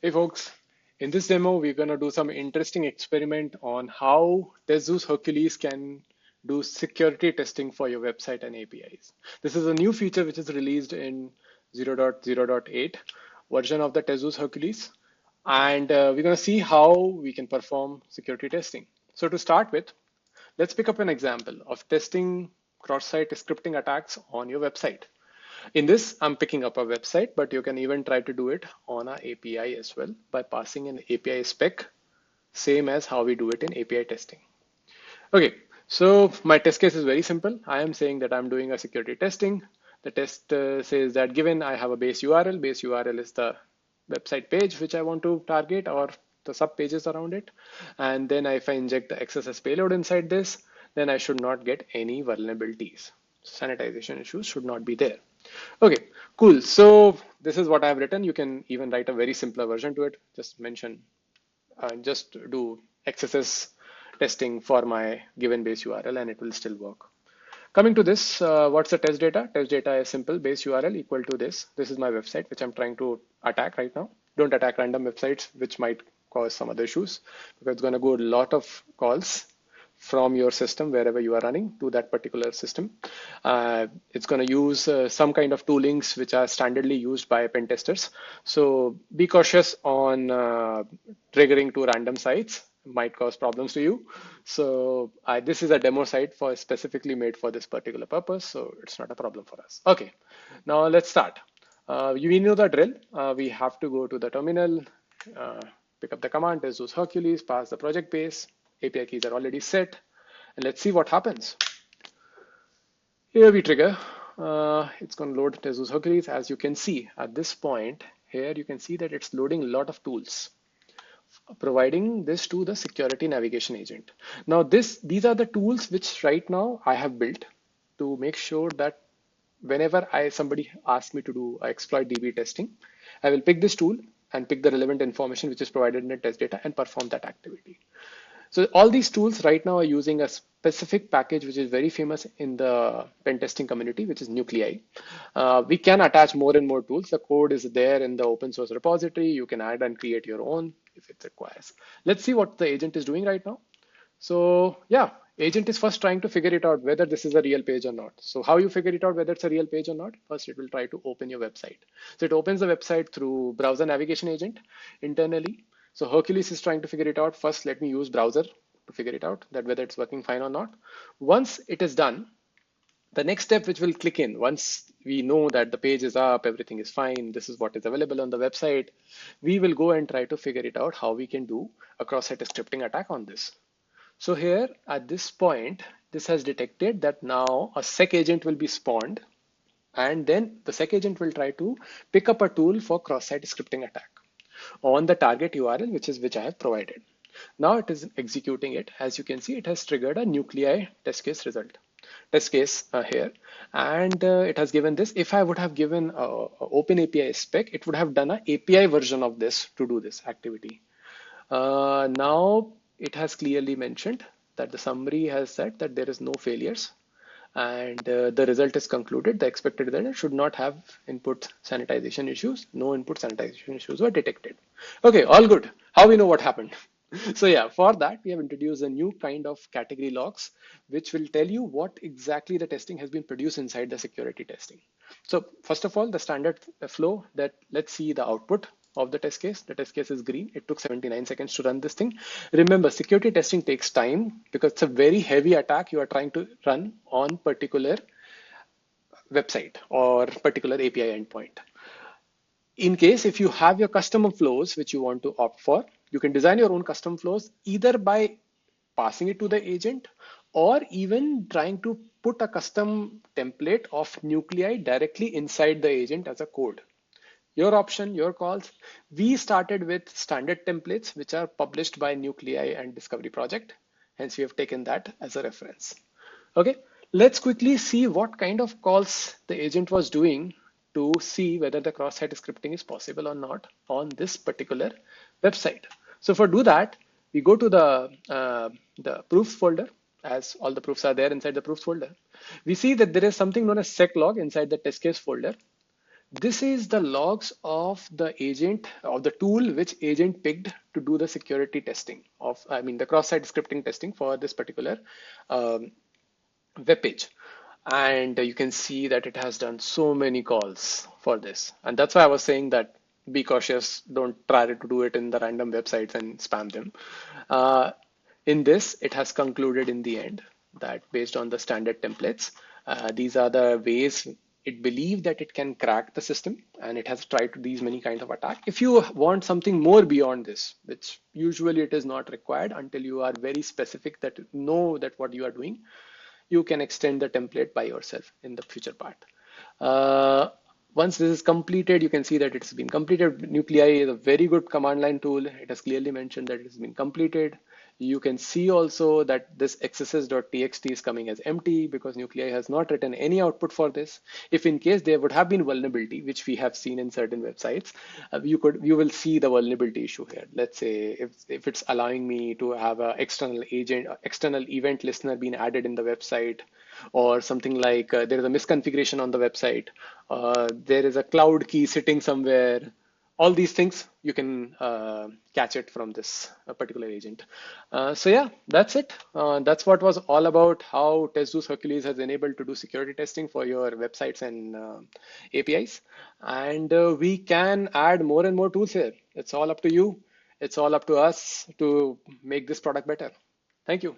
Hey folks, in this demo, we're going to do some interesting experiment on how Tezus Hercules can do security testing for your website and APIs. This is a new feature which is released in 0.0.8 version of the Tezus Hercules. And we're going to see how we can perform security testing. So to start with, let's pick up an example of testing cross-site scripting attacks on your website. In this, I'm picking up a website, but you can even try to do it on our API as well by passing an API spec, same as how we do it in API testing. Okay, so my test case is very simple. I am saying that I'm doing a security testing. The test says that given I have a base URL is the website page which I want to target or the sub pages around it. And then if I inject the XSS payload inside this, then I should not get any vulnerabilities. Sanitization issues should not be there. Okay, cool. So this is what I've written. You can even write a very simpler version to it. Just mention, just do XSS testing for my given base URL and it will still work. Coming to this, what's the test data? Test data is simple, base URL equal to this. This is my website, which I'm trying to attack right now. Don't attack random websites, which might cause some other issues because it's going to go a lot of calls from your system wherever you are running to that particular system. It's going to use some kind of toolings which are standardly used by pen testers. So be cautious on triggering to random sites, might cause problems to you. So this is a demo site for specifically made for this particular purpose. So it's not a problem for us. Okay, now let's start. You know the drill. We have to go to the terminal, uh, pick up the command, use Hercules, pass the project base. API keys are already set. And let's see what happens. Here we trigger. It's going to load Tezus Hercules. As you can see at this point, here you can see that it's loading a lot of tools, providing this to the security navigation agent. Now these are the tools which right now I have built to make sure that whenever somebody asks me to do exploit DB testing, I will pick this tool and pick the relevant information which is provided in the test data and perform that activity. So all these tools right now are using a specific package which is very famous in the pen testing community, which is Nuclei. We can attach more and more tools. The code is there in the open source repository. You can add and create your own if it requires. Let's see what the agent is doing right now. So yeah, agent is first trying to figure it out whether this is a real page or not. So how you figure it out whether it's a real page or not? First, it will try to open your website. So it opens the website through browser navigation agent internally. So Hercules is trying to figure it out. First, let me use browser to figure it out that whether it's working fine or not. Once it is done, the next step which will click in once we know that the page is up, everything is fine, this is what is available on the website, we will go and try to figure it out how we can do a cross-site scripting attack on this. So here at this point, this has detected that now a sec agent will be spawned, and then the sec agent will try to pick up a tool for cross-site scripting attack on the target URL, which I have provided. Now it is executing it. As you can see, it has triggered a nuclei test case result. Test case here, and it has given this. If I would have given open API spec, it would have done an API version of this to do this activity. Now it has clearly mentioned that the summary has said that there is no failures and the result is concluded. The expected result should not have input sanitization issues. No input sanitization issues were detected. Okay, all good. How we know what happened? So yeah, for that, we have introduced a new kind of category logs, which will tell you what exactly the testing has been produced inside the security testing. So first of all, the standard flow that let's see the output of the test case. The test case is green. It took 79 seconds to run this thing. Remember, security testing takes time because it's a very heavy attack you are trying to run on particular website or particular API endpoint. In case if you have your custom flows which you want to opt for, you can design your own custom flows either by passing it to the agent or even trying to put a custom template of nuclei directly inside the agent as a code. Your option, your calls. We started with standard templates, which are published by Nuclei and Discovery Project. Hence, we have taken that as a reference. Okay, let's quickly see what kind of calls the agent was doing to see whether the cross-site scripting is possible or not on this particular website. So for do that, we go to the proofs folder, as all the proofs are there inside the proofs folder. We see that there is something known as sec log inside the test case folder. This is the logs of the agent of the tool which agent picked to do the security testing of, I mean, the cross-site scripting testing for this particular um, web page. And you can see that it has done so many calls for this. And that's why I was saying that be cautious, don't try to do it in the random websites and spam them. Uh, in this, it has concluded in the end that based on the standard templates, these are the ways it believed that it can crack the system, and it has tried to these many kinds of attack. If you want something more beyond this, which usually it is not required until you are very specific that know that what you are doing, you can extend the template by yourself in the future part. Uh, Once this is completed, you can see that it's been completed. Nuclei is a very good command line tool. It has clearly mentioned that it has been completed. You can see also that this xss.txt is coming as empty because Nuclei has not written any output for this. If in case there would have been vulnerability, which we have seen in certain websites, you will see the vulnerability issue here. Let's say if it's allowing me to have an external agent, external event listener being added in the website, or something like there is a misconfiguration on the website, there is a cloud key sitting somewhere. All these things you can catch it from this particular agent. So yeah, that's it. That's what was all about how TestZeus Hercules has enabled to do security testing for your websites and APIs. And we can add more and more tools here. It's all up to you. It's all up to us to make this product better. Thank you.